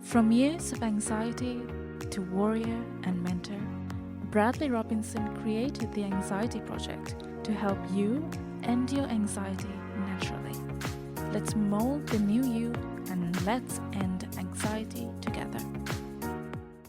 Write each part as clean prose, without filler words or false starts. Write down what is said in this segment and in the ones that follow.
From years of anxiety to warrior and mentor, Bradley Robinson created the Anxiety Project to help you end your anxiety naturally. Let's mold the new you and let's end anxiety together.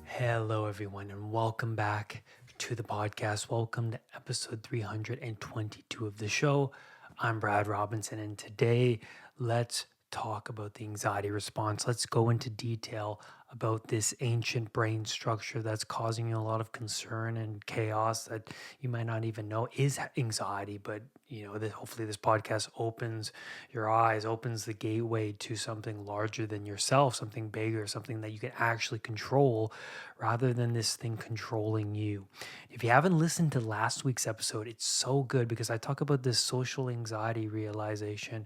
Hello, everyone, and welcome back to the podcast. Welcome to episode 322 of the show. I'm Brad Robinson, and today let's talk about the anxiety response. Let's go into detail about this ancient brain structure that's causing you a lot of concern and chaos that you might not even know is anxiety. But hopefully this podcast opens your eyes, opens the gateway to something larger than yourself, something bigger, something that you can actually control rather than this thing controlling you. If you haven't listened to last week's episode, it's so good because I talk about this social anxiety realization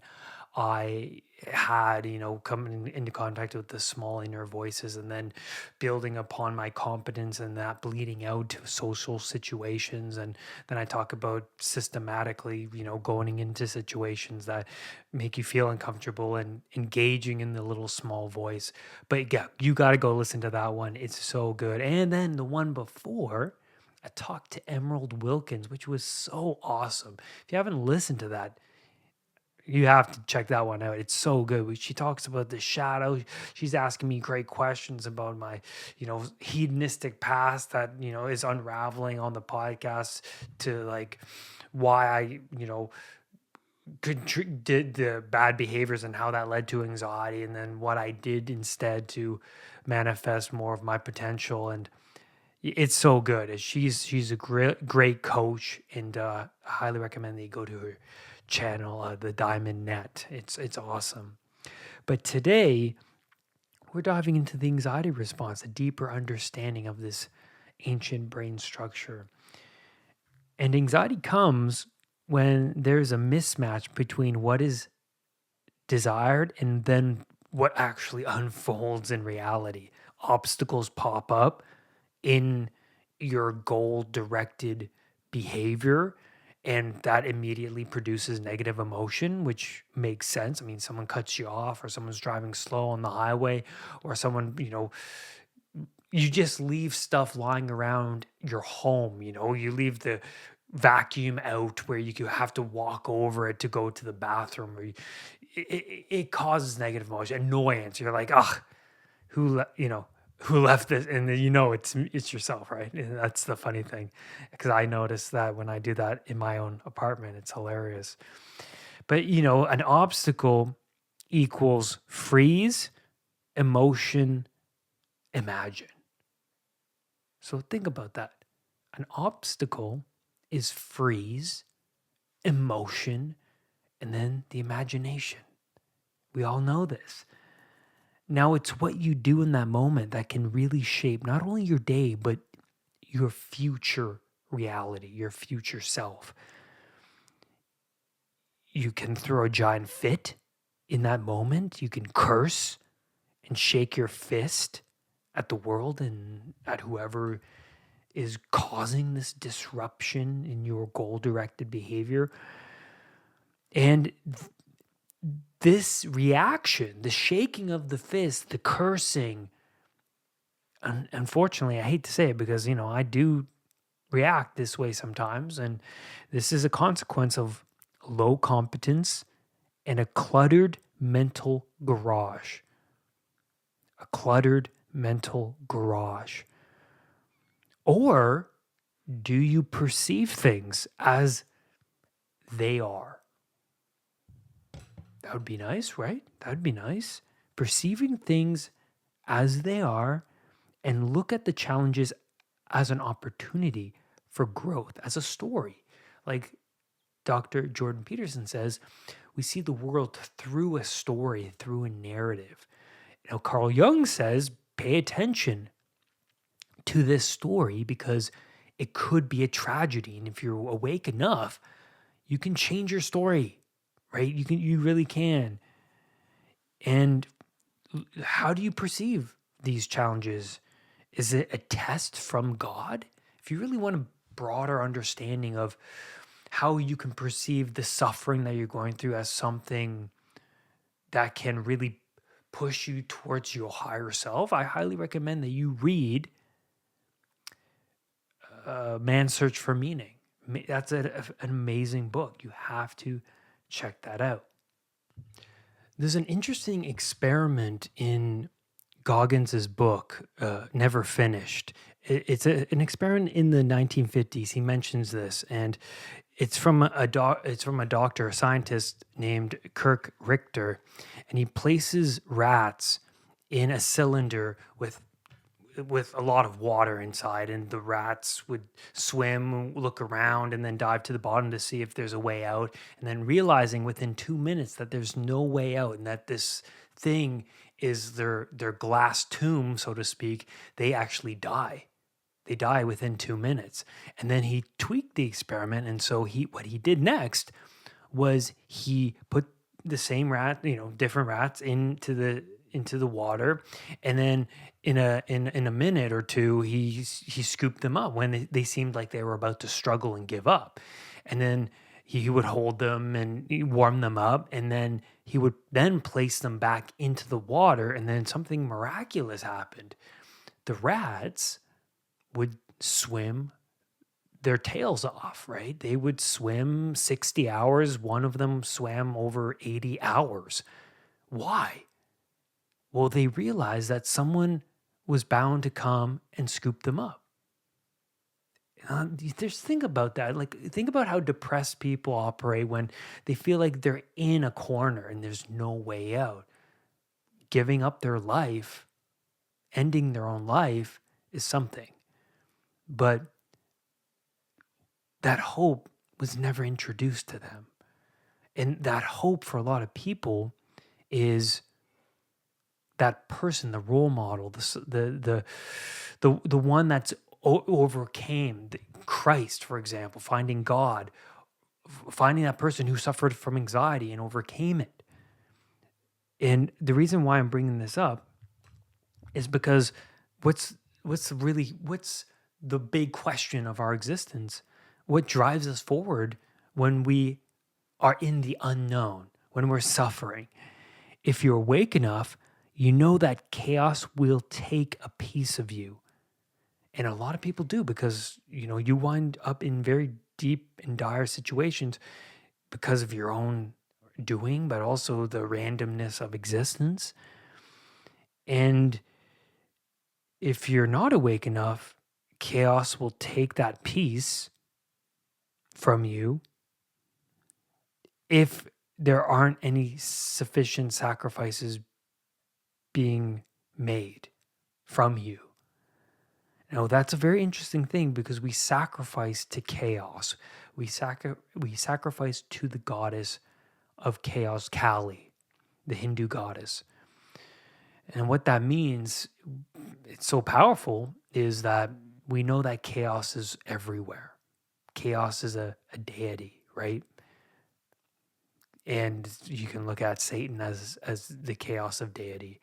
I had, coming into contact with the small inner voices and then building upon my competence and that bleeding out to social situations. And then I talk about systematically, going into situations that make you feel uncomfortable and engaging in the little small voice. But yeah, you got to go listen to that one. It's so good. And then the one before, I talked to Emerald Wilkins, which was so awesome. If you haven't listened to that, you have to check that one out. It's so good. She talks about the shadow. She's asking me great questions about my, hedonistic past that, is unraveling on the podcast to like why I, did the bad behaviors and how that led to anxiety, and then what I did instead to manifest more of my potential. And it's so good. And she's a great coach, and I highly recommend that you go to her channel, the Diamond Net. It's awesome. But today we're diving into the anxiety response, a deeper understanding of this ancient brain structure. And anxiety comes when there's a mismatch between what is desired and then what actually unfolds in reality. Obstacles pop up in your goal directed behavior, and that immediately produces negative emotion, which makes sense. I mean, someone cuts you off, or someone's driving slow on the highway, or someone, you just leave stuff lying around your home. You leave the vacuum out where you have to walk over it to go to the bathroom, or it causes negative emotion, annoyance. You're like, ugh, who left this, and then it's yourself, right? And that's the funny thing, because I notice that when I do that in my own apartment, it's hilarious. But an obstacle equals freeze, emotion, imagine. So think about that. An obstacle is freeze, emotion, and then the imagination. We all know this. Now, it's what you do in that moment that can really shape not only your day, but your future reality, your future self. You can throw a giant fit in that moment. You can curse and shake your fist at the world and at whoever is causing this disruption in your goal-directed behavior. And this reaction, the shaking of the fist, the cursing, unfortunately, I hate to say it because, I do react this way sometimes. And this is a consequence of low competence and a cluttered mental garage. A cluttered mental garage. Or do you perceive things as they are? That would be nice, right? That would be nice. Perceiving things as they are and look at the challenges as an opportunity for growth, as a story. Like Dr. Jordan Peterson says, we see the world through a story, through a narrative. Carl Jung says, pay attention to this story because it could be a tragedy. And if you're awake enough, you can change your story, right? You really can. And how do you perceive these challenges? Is it a test from God? If you really want a broader understanding of how you can perceive the suffering that you're going through as something that can really push you towards your higher self, I highly recommend that you read Man's Search for Meaning. That's an amazing book. You have to check that out. There's an interesting experiment in Goggins's book, Never Finished. It's an experiment in the 1950s. He mentions this, and it's from a doctor, a scientist named Kirk Richter, and he places rats in a cylinder with a lot of water inside, and the rats would swim, look around, and then dive to the bottom to see if there's a way out, and then realizing within 2 minutes that there's no way out and that this thing is their glass tomb, so to speak. They actually die. They die within 2 minutes. And then he tweaked the experiment, and so what he did next was he put the same rat, different rats into the water, and then in a minute or two he scooped them up when they seemed like they were about to struggle and give up, and then he would hold them and warm them up, and then he would then place them back into the water, and then something miraculous happened. The rats would swim their tails off, right? They would swim 60 hours. One of them swam over 80 hours. Why? Well, they realized that someone was bound to come and scoop them up. Just think about that. Like, think about how depressed people operate when they feel like they're in a corner and there's no way out. Giving up their life, ending their own life is something. But that hope was never introduced to them. And that hope for a lot of people is that person, the role model, the one that's overcame Christ, for example, finding God, finding that person who suffered from anxiety and overcame it. And the reason why I'm bringing this up is because what's the big question of our existence? What drives us forward when we are in the unknown, when we're suffering? If you're awake enough, you know that chaos will take a piece of you. And a lot of people do, because, you wind up in very deep and dire situations because of your own doing, but also the randomness of existence. And if you're not awake enough, chaos will take that piece from you if there aren't any sufficient sacrifices being made from you. Now, that's a very interesting thing, because we sacrifice to chaos. We sacrifice to the goddess of chaos, Kali, the Hindu goddess. And what that means, it's so powerful, is that we know that chaos is everywhere. Chaos is a deity, right? And you can look at Satan as the chaos of deity.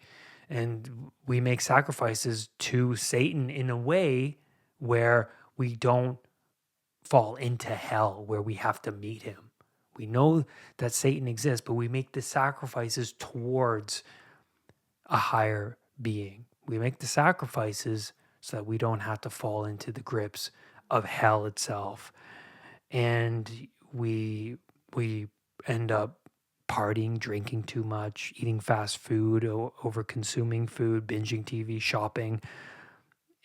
And we make sacrifices to Satan in a way where we don't fall into hell, where we have to meet him. We know that Satan exists, but we make the sacrifices towards a higher being. We make the sacrifices so that we don't have to fall into the grips of hell itself. And we end up partying, drinking too much, eating fast food, over consuming food, binging TV, shopping.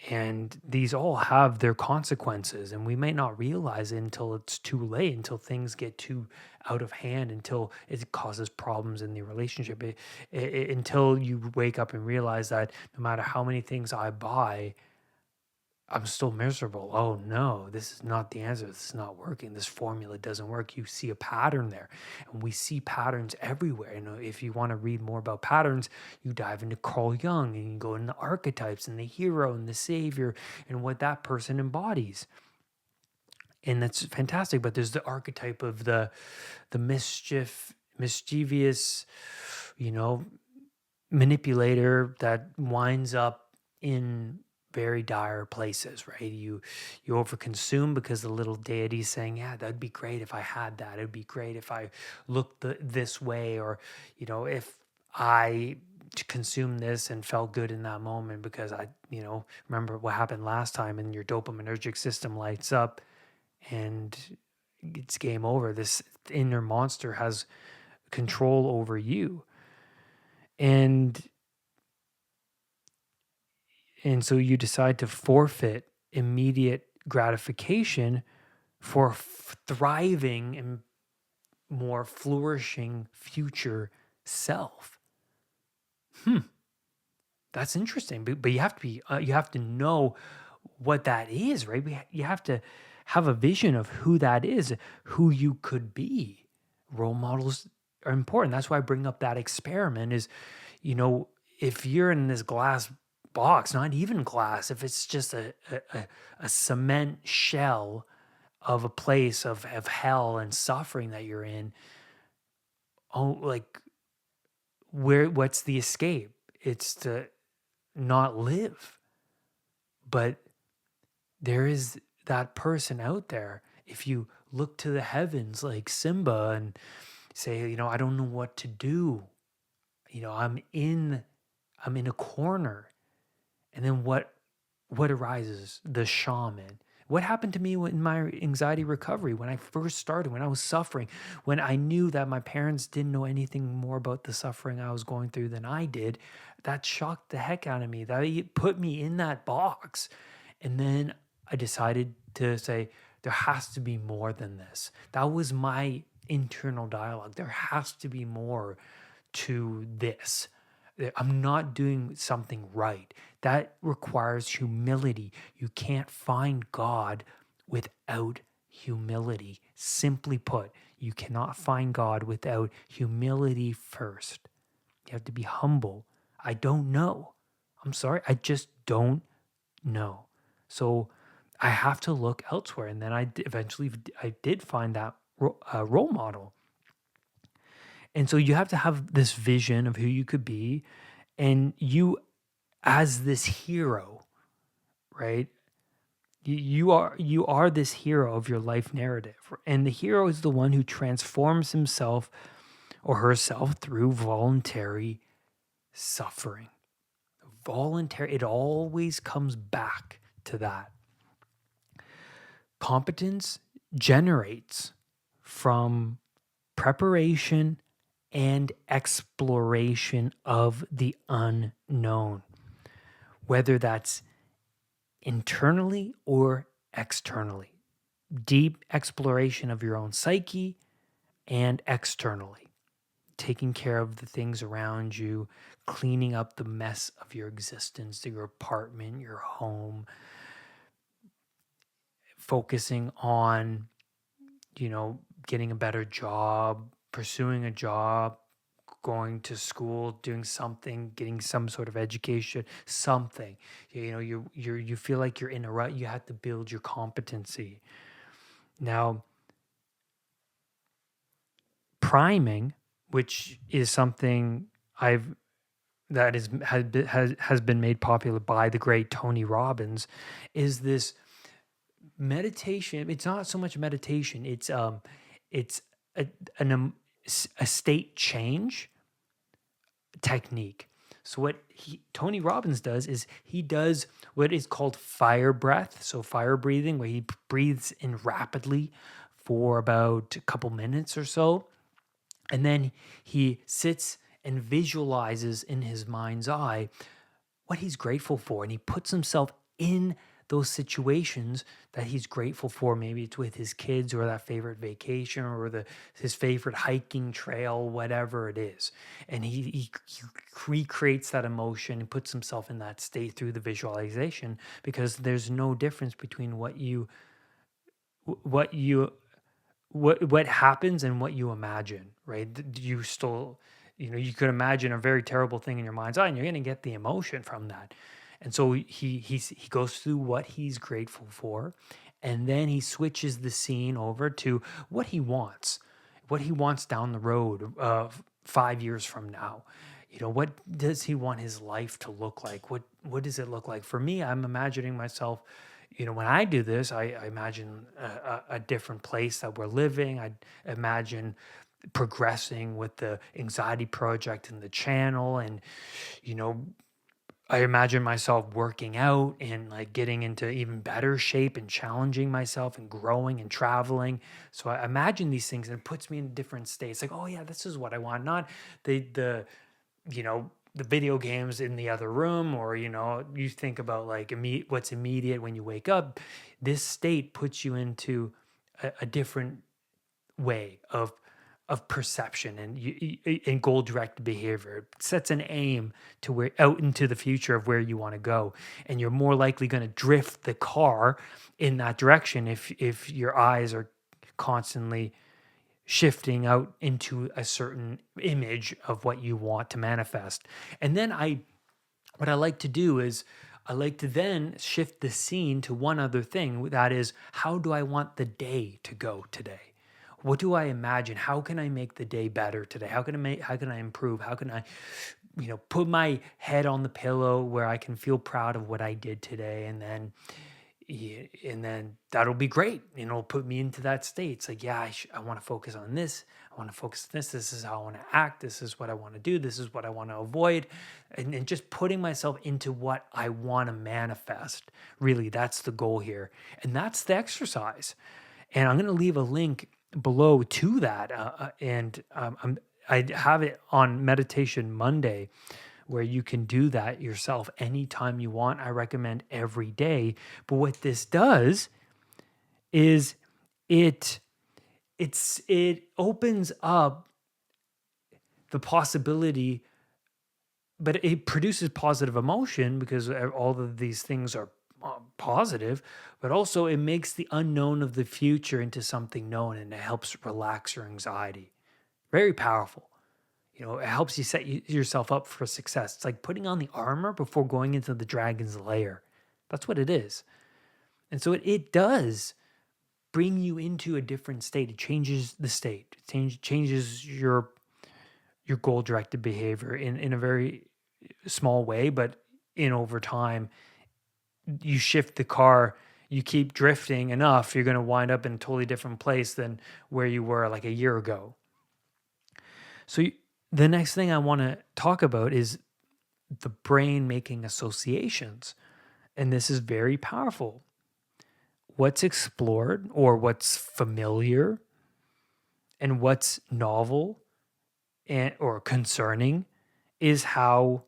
And these all have their consequences, and we may not realize it until it's too late, until things get too out of hand, until it causes problems in the relationship, until you wake up and realize that no matter how many things I buy, I'm still miserable. Oh no, this is not the answer. This is not working. This formula doesn't work. You see a pattern there, and we see patterns everywhere. If you want to read more about patterns, you dive into Carl Jung and you go into the archetypes and the hero and the savior and what that person embodies. And that's fantastic. But there's the archetype of the mischievous, manipulator that winds up in very dire places, right? You overconsume because the little deity's saying, yeah, that'd be great if I had that. It'd be great if I looked this way, or if I consumed this and felt good in that moment because I, remember what happened last time, and your dopaminergic system lights up and it's game over. This inner monster has control over you. And so you decide to forfeit immediate gratification for thriving and more flourishing future self. That's interesting. But you have to be you have to know what that is, right? You have to have a vision of who that is, who you could be. Role models are important. That's why I bring up that experiment is, if you're in this glass box, not even glass, if it's just a cement shell of a place of hell and suffering that you're in, like, what's the escape? It's to not live. But there is that person out there. If you look to the heavens like Simba and say, I don't know what to do. I'm in a corner. And then what arises? The shaman. What happened to me in my anxiety recovery when I first started, when I was suffering, when I knew that my parents didn't know anything more about the suffering I was going through than I did? That shocked the heck out of me. That put me in that box. And then I decided to say, there has to be more than this. That was my internal dialogue. There has to be more to this. I'm not doing something right. That requires humility. You can't find God without humility. Simply put, you cannot find God without humility first. You have to be humble. I don't know. I'm sorry. I just don't know. So I have to look elsewhere. And then eventually I did find that role model. And so you have to have this vision of who you could be, and you as this hero, right? You are this hero of your life narrative. And the hero is the one who transforms himself or herself through voluntary suffering. Voluntary, it always comes back to that. Competence generates from preparation and exploration of the unknown, whether that's internally or externally. Deep exploration of your own psyche and externally, taking care of the things around you, cleaning up the mess of your existence, your apartment, your home, focusing on, getting a better job, pursuing a job, going to school, doing something, getting some sort of education, something. You feel like you're in a rut. You have to build your competency. Now, priming, which is something has been made popular by the great Tony Robbins, is this meditation. It's not so much meditation. It's a state change technique. So what Tony Robbins does is he does what is called fire breath. So fire breathing, where he breathes in rapidly for about a couple minutes or so. And then he sits and visualizes in his mind's eye what he's grateful for. And he puts himself in those situations that he's grateful for. Maybe it's with his kids or that favorite vacation or his favorite hiking trail, whatever it is. And he recreates that emotion and puts himself in that state through the visualization, because there's no difference between what happens and what you imagine, right? You still, you could imagine a very terrible thing in your mind's eye and you're going to get the emotion from that. And so he goes through what he's grateful for, and then he switches the scene over to what he wants down the road, 5 years from now. What does he want his life to look like? What does it look like? For me, I'm imagining myself, when I do this, I imagine a different place that we're living. I imagine progressing with the anxiety project and the channel. And, you know, I imagine myself working out and like getting into even better shape and challenging myself and growing and traveling. So I imagine these things and it puts me in different states. Like, oh yeah, this is what I want. Not the the video games in the other room, or you think about like what's immediate when you wake up. This state puts you into a different way of perception, and and goal directed behavior. It sets an aim to where out into the future of where you want to go, and you're more likely going to drift the car in that direction if your eyes are constantly shifting out into a certain image of what you want to manifest. And then what I like to do is I like to then shift the scene to one other thing. That is, how do I want the day to go today? What do I imagine? How can I make the day better today? How can I improve? How can I, put my head on the pillow where I can feel proud of what I did today? And then that'll be great. It'll put me into that state. It's like, yeah, I want to focus on this. I want to focus on this. This is how I want to act. This is what I want to do. This is what I want to avoid. And just putting myself into what I want to manifest. Really, that's the goal here. And that's the exercise. And I'm going to leave a link below to that. I have it on Meditation Monday, where you can do that yourself anytime you want. I recommend every day. But what this does is it opens up the possibility, but it produces positive emotion because all of these things are positive, but also it makes the unknown of the future into something known, and it helps relax your anxiety. Very powerful. It helps you set yourself up for success. It's like putting on the armor before going into the dragon's lair. That's what it is. And so it does bring you into a different state. It changes the state. It changes your goal-directed behavior in a very small way, but in over time, you shift the car, you keep drifting enough, you're going to wind up in a totally different place than where you were like a year ago. So the next thing I want to talk about is the brain making associations. And this is very powerful. What's explored or what's familiar and what's novel or concerning is how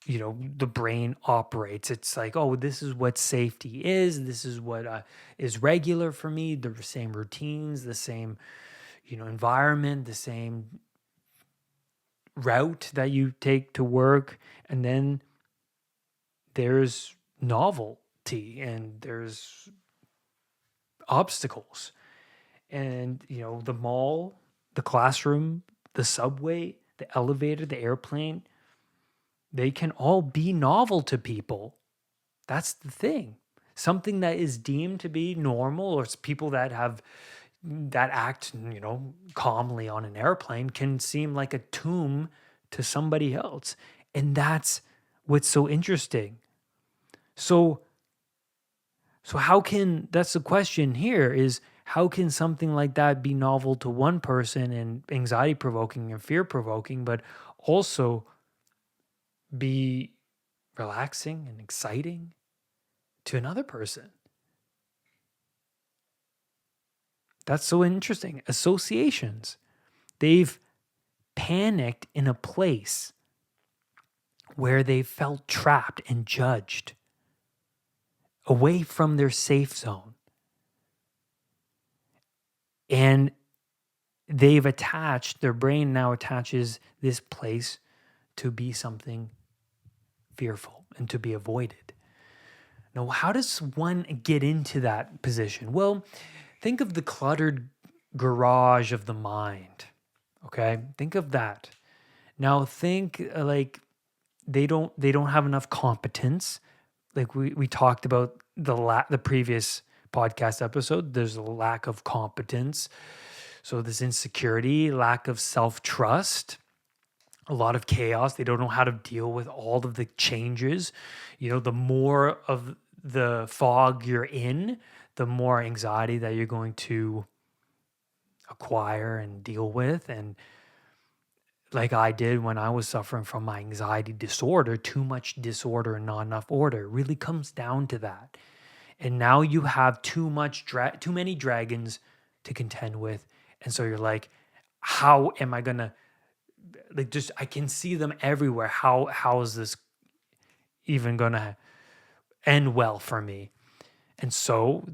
the brain operates. It's like, oh, this is what safety is. This is what is regular for me. The same routines, the same environment, the same route that you take to work. And then there's novelty and there's obstacles. And the mall, the classroom, the subway, the elevator, the airplane, they can all be novel to people. That's the thing. Something that is deemed to be normal, or it's people that act, calmly on an airplane, can seem like a tomb to somebody else. And that's what's so interesting. So that's the question here, is how can something like that be novel to one person and anxiety provoking and fear provoking, but also be relaxing and exciting to another person? That's so interesting. Associations. They've panicked in a place where they felt trapped and judged, away from their safe zone. And their brain now attaches this place to be something fearful and to be avoided. Now, how does one get into that position? Well, think of the cluttered garage of the mind. Okay, think of that. Now, think like they don't have enough competence. Like we talked about the previous podcast episode. There's a lack of competence. So there's insecurity, lack of self-trust, a lot of chaos. They don't know how to deal with all of the changes. The more of the fog you're in, the more anxiety that you're going to acquire and deal with. And like I did when I was suffering from my anxiety disorder, too much disorder and not enough order. It really comes down to that. And now you have too many dragons to contend with. And so you're like, how am I gonna, like, just I can see them everywhere. How is this even gonna end well for me? And so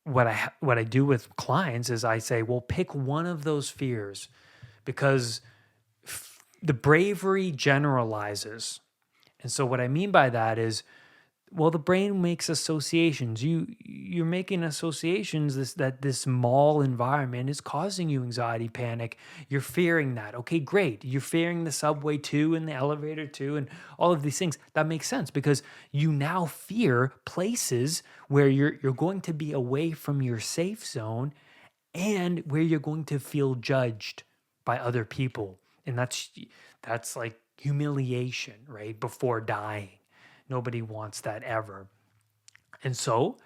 what I do with clients is I say, well, pick one of those fears, because the bravery generalizes. And so what I mean by that is, well, the brain makes associations. You're making associations that this mall environment is causing you anxiety, panic. You're fearing that. Okay, great. You're fearing the subway too, and the elevator too, and all of these things. That makes sense because you now fear places where you're going to be away from your safe zone, and where you're going to feel judged by other people. And that's like humiliation, right? Before dying. Nobody wants that ever. And so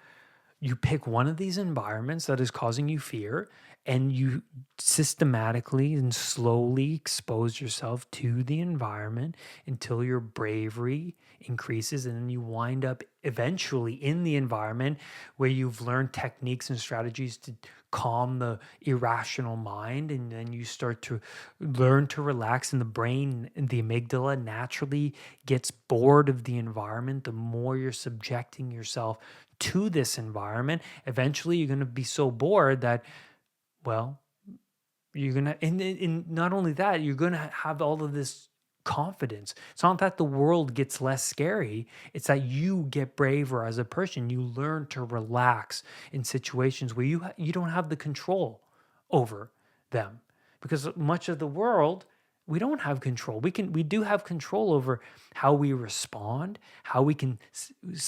you pick one of these environments that is causing you fear, and you systematically and slowly expose yourself to the environment until your bravery increases, and then you wind up eventually in the environment where you've learned techniques and strategies to calm the irrational mind, and then you start to learn to relax, and the brain, the amygdala, naturally gets bored of the environment. The more you're subjecting yourself to this environment, eventually you're going to be so bored that, well, you're going to, and not only that, you're going to have all of this confidence. It's not that the world gets less scary, it's that you get braver as a person. You learn to relax in situations where you don't have the control over them, because much of the world, we don't have control. We do have control over how we respond, how we can,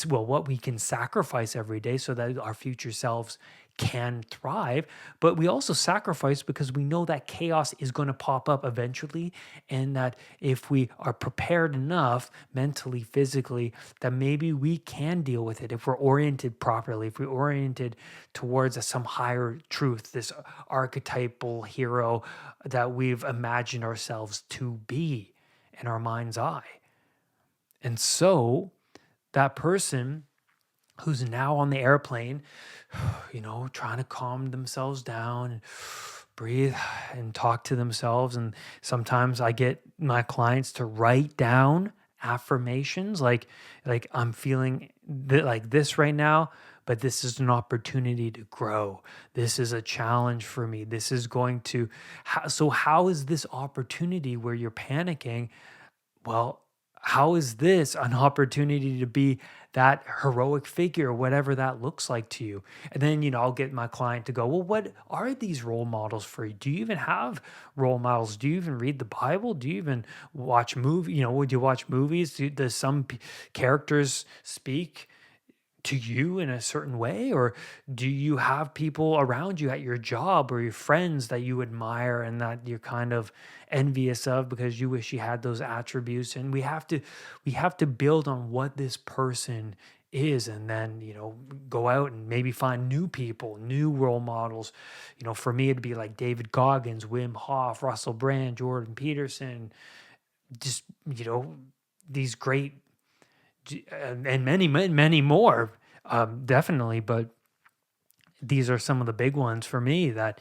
well, what we can sacrifice every day so that our future selves can thrive. But we also sacrifice because we know that chaos is going to pop up eventually, and that if we are prepared enough mentally, physically, that maybe we can deal with it if we're oriented properly, if we're oriented towards some higher truth, this archetypal hero that we've imagined ourselves to be in our mind's eye. And so that person who's now on the airplane, trying to calm themselves down and breathe and talk to themselves. And sometimes I get my clients to write down affirmations like I'm feeling like this right now, but this is an opportunity to grow. This is a challenge for me. This is going to, so how is this opportunity where you're panicking? Well, how is this an opportunity to be that heroic figure, whatever that looks like to you? And then, I'll get my client to go, well, what are these role models for you? Do you even have role models? Do you even read the Bible? Do you even watch would you watch movies? Does some characters speak to you in a certain way? Or do you have people around you at your job or your friends that you admire and that you're kind of envious of because you wish you had those attributes? And we have to build on what this person is, and then go out and maybe find new people, new role models. For me, it'd be like David Goggins, Wim Hof, Russell Brand, Jordan Peterson, just these great, and many more, definitely. But these are some of the big ones for me that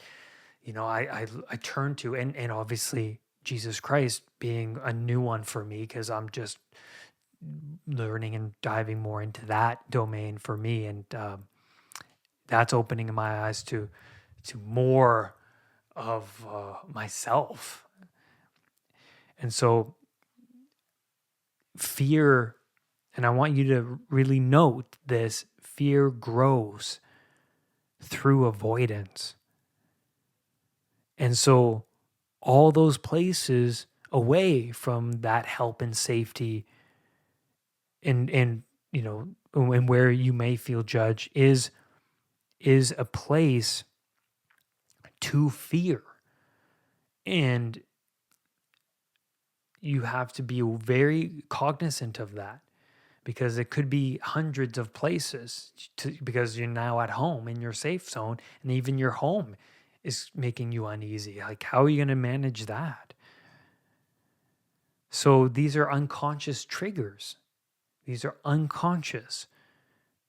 I turn to, and obviously Jesus Christ being a new one for me, because I'm just learning and diving more into that domain for me, and that's opening my eyes to more of myself. And so fear, and I want you to really note this, fear grows through avoidance. And so all those places away from that help and safety, and and where you may feel judged is a place to fear. And you have to be very cognizant of that, because it could be hundreds of places because you're now at home in your safe zone, and even your home is making you uneasy. Like, how are you going to manage that? So these are unconscious triggers. These are unconscious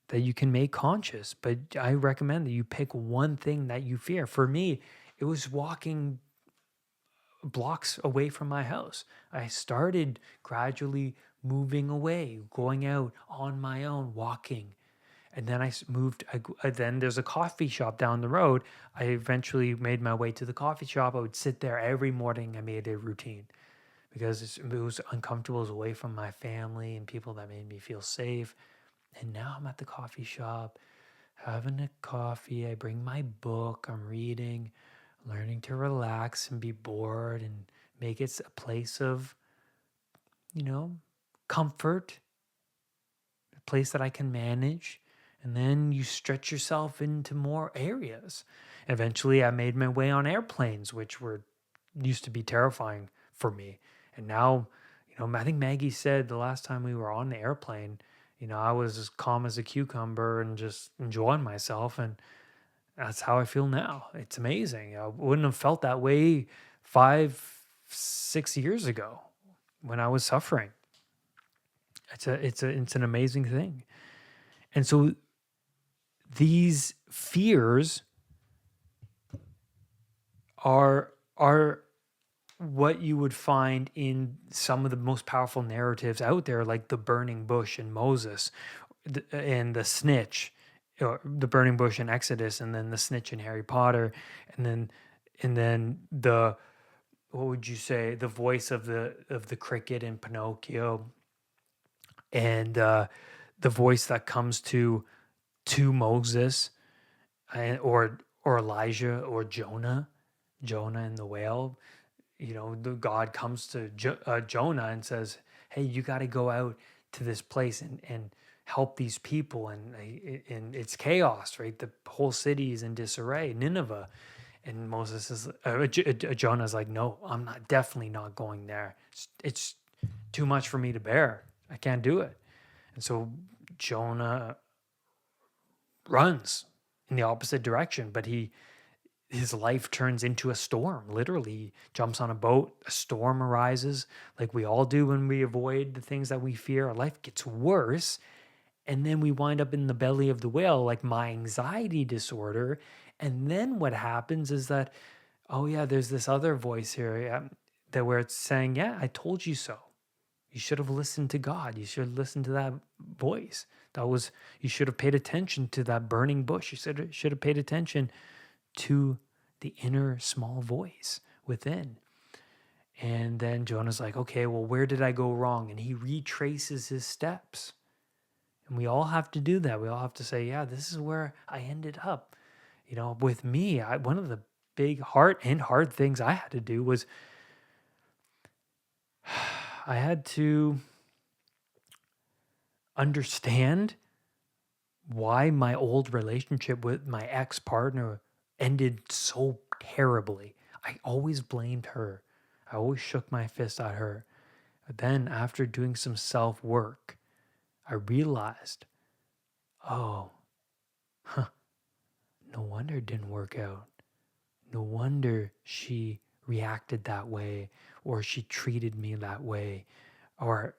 that you can make conscious. But I recommend that you pick one thing that you fear. For me, it was walking blocks away from my house. I started gradually moving away, going out on my own, walking. And then moved. Then there's a coffee shop down the road. I eventually made my way to the coffee shop. I would sit there every morning. I made a routine because it was uncomfortable. It was away from my family and people that made me feel safe. And now I'm at the coffee shop having a coffee. I bring my book. I'm reading, learning to relax and be bored and make it a place of, comfort, a place that I can manage. And then you stretch yourself into more areas. Eventually, I made my way on airplanes, which used to be terrifying for me. And now, I think Maggie said the last time we were on the airplane, I was as calm as a cucumber and just enjoying myself. And that's how I feel now. It's amazing. I wouldn't have felt that way 5, 6 years ago when I was suffering. It's an amazing thing. And so these fears are what you would find in some of the most powerful narratives out there, like the burning bush in Moses, and the snitch, or the burning bush in Exodus, and then the snitch in Harry Potter, and then the, what would you say, the voice of the cricket in Pinocchio, and the voice that comes to Moses, or Elijah, or Jonah and the whale. The God comes to Jonah and says, "Hey, you got to go out to this place and help these people." And it's chaos, right? The whole city is in disarray, Nineveh. And Moses is, Jonah's like, "No, I'm definitely not going there. It's too much for me to bear. I can't do it." And so Jonah runs in the opposite direction, but his life turns into a storm. Literally, he jumps on a boat, a storm arises, like we all do when we avoid the things that we fear. Our life gets worse, and then we wind up in the belly of the whale, like my anxiety disorder. And then what happens is that, oh yeah, there's this other voice here, that where it's saying, "Yeah, I told you so. You should have listened to God. You should have listened to that voice. You should have paid attention to that burning bush. You should have paid attention to the inner small voice within." And then Jonah's like, "Okay, well, where did I go wrong?" And he retraces his steps. And we all have to do that. We all have to say, "Yeah, this is where I ended up." With me, one of the big hard things I had to do was I had to understand why my old relationship with my ex-partner ended so terribly. I always blamed her. I always shook my fist at her. But then after doing some self-work, I realized, oh, no wonder it didn't work out. No wonder she reacted that way, or she treated me that way, or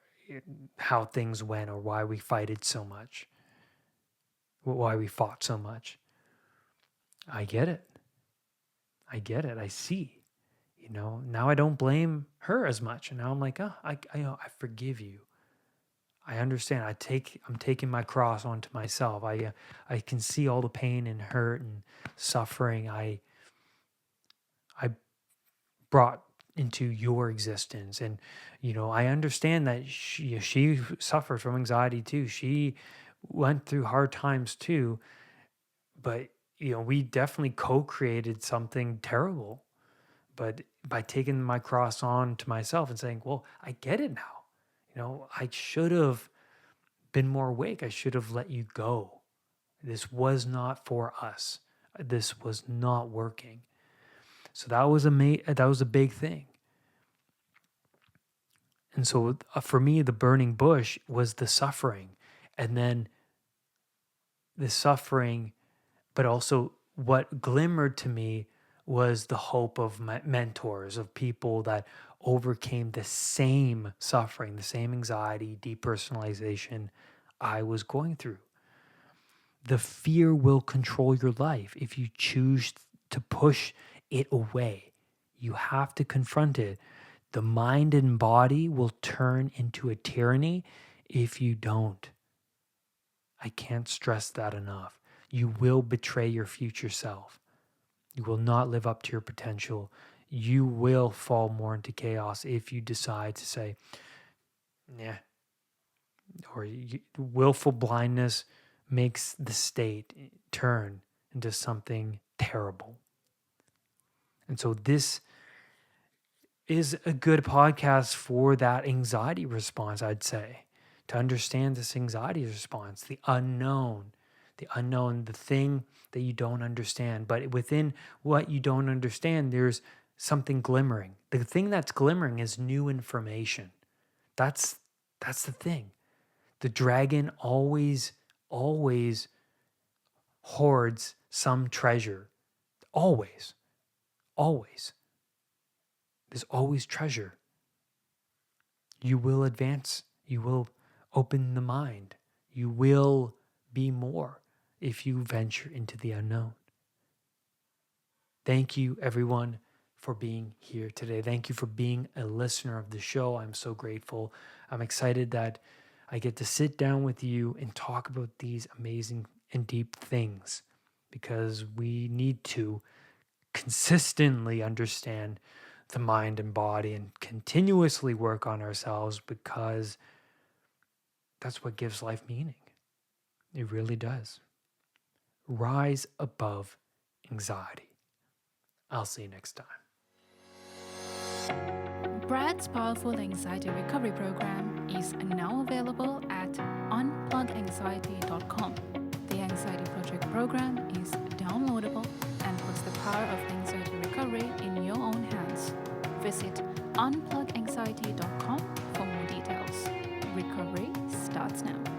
how things went, or why we fought so much. I get it. I see. Now I don't blame her as much. And now I'm like, I forgive you. I understand. I'm taking my cross onto myself. I can see all the pain and hurt and suffering I brought into your existence. And I understand that she suffered from anxiety too. She went through hard times too. But we definitely co-created something terrible. But by taking my cross on to myself and saying, well, I get it now. I should have been more awake. I should have let you go. This was not for us. This was not working. So that was a big thing. And so for me, the burning bush was the suffering. And then the suffering, but also what glimmered to me was the hope of my mentors, of people that overcame the same suffering, the same anxiety, depersonalization I was going through. The fear will control your life if you choose to push it away. You have to confront it. The mind and body will turn into a tyranny if you don't. I can't stress that enough. You will betray your future self. You will not live up to your potential. You will fall more into chaos if you decide to say, nah, or willful blindness makes the state turn into something terrible. And so this is a good podcast for that anxiety response, I'd say, to understand this anxiety response, the unknown, the thing that you don't understand. But within what you don't understand, there's something glimmering. The thing that's glimmering is new information. That's the thing. The dragon always hoards some treasure. Always. There's always treasure. You will advance. You will open the mind. You will be more if you venture into the unknown. Thank you, everyone, for being here today. Thank you for being a listener of the show. I'm so grateful. I'm excited that I get to sit down with you and talk about these amazing and deep things, because we need to consistently understand the mind and body and continuously work on ourselves, because that's what gives life meaning. It really does. Rise above anxiety. I'll see you next time. Brad's powerful anxiety recovery program is now available at unpluganxiety.com. The Anxiety Project program is downloadable and puts the power of anxiety recovery in your own hands. Visit unpluganxiety.com for more details. Recovery starts now.